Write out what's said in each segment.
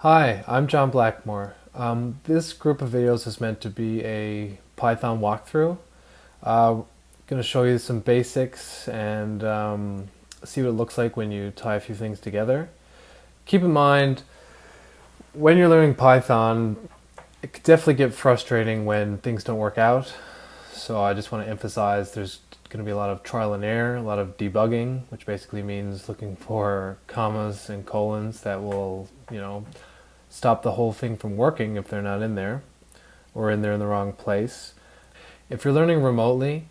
Hi, I'm John Blackmore. This group of videos is meant to be a Python walkthrough. Going to show you some basics and see what it looks like when you tie a few things together. Keep in mind, when you're learning Python, it could definitely get frustrating when things don't work out. So I just want to emphasize there's going to be a lot of trial and error, a lot of debugging, which basically means looking for commas and colons that will, stop the whole thing from working if they're not in there or in there in the wrong place. If you're learning remotely,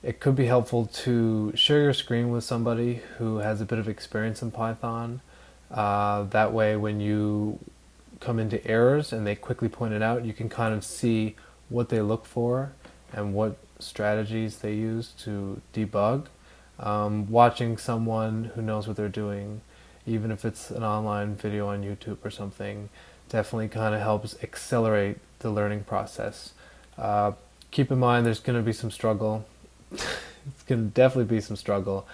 it could be helpful to share your screen with somebody who has a bit of experience in Python. That way, when you come into errors and they quickly point it out, you can kind of see what they look for and what strategies they use to debug. Watching someone who knows what they're doing, even if it's an online video on YouTube or something, definitely kind of helps accelerate the learning process. Keep in mind there's going to be some struggle. It's going to definitely be some struggle.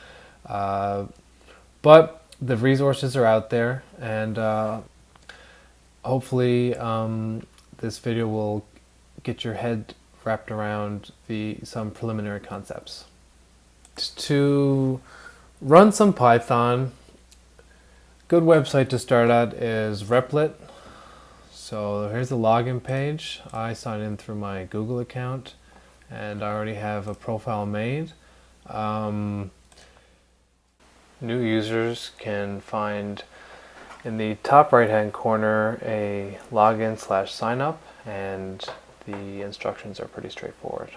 But the resources are out there, and hopefully this video will get your head wrapped around some preliminary concepts. To run some Python, good website to start at is Replit. So here's the login page. I signed in through my Google account and I already have a profile made. New users can find in the top right hand corner a login/sign up, and the instructions are pretty straightforward.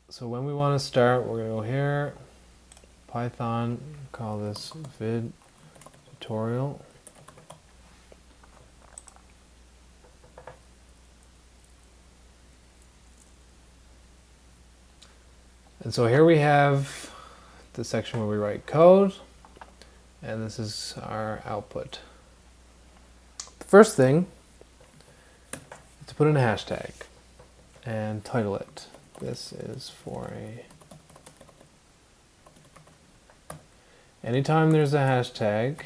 So when we want to start, we're going to go here, Python, call this vid tutorial. And so here we have the section where we write code, and this is our output. The first thing is to put in a hashtag and title it. This is for anytime there's a hashtag,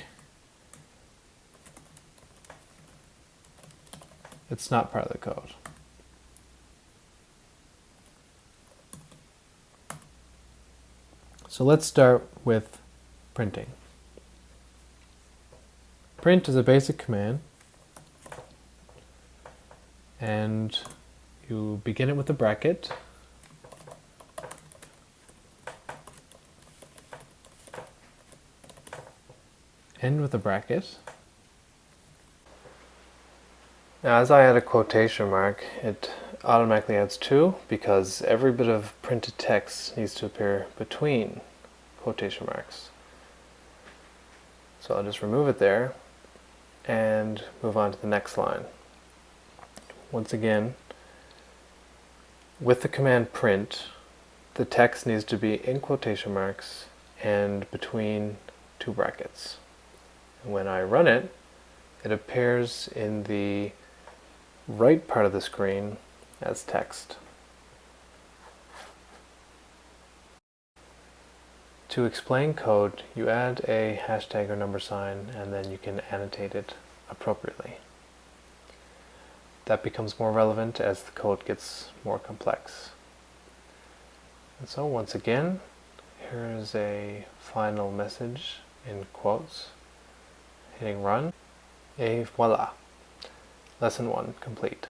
it's not part of the code. So let's start with printing. Print is a basic command, and you begin it with a bracket. End with a bracket. Now, as I add a quotation mark, it automatically adds two because every bit of printed text needs to appear between quotation marks. So I'll just remove it there and move on to the next line. Once again, with the command print, the text needs to be in quotation marks and between two brackets. And when I run it, it appears in the right part of the screen as text. To explain code, you add a hashtag or number sign, and then you can annotate it appropriately. That becomes more relevant as the code gets more complex. And so once again, here is a final message in quotes. Hitting run, et voila! Lesson 1 complete.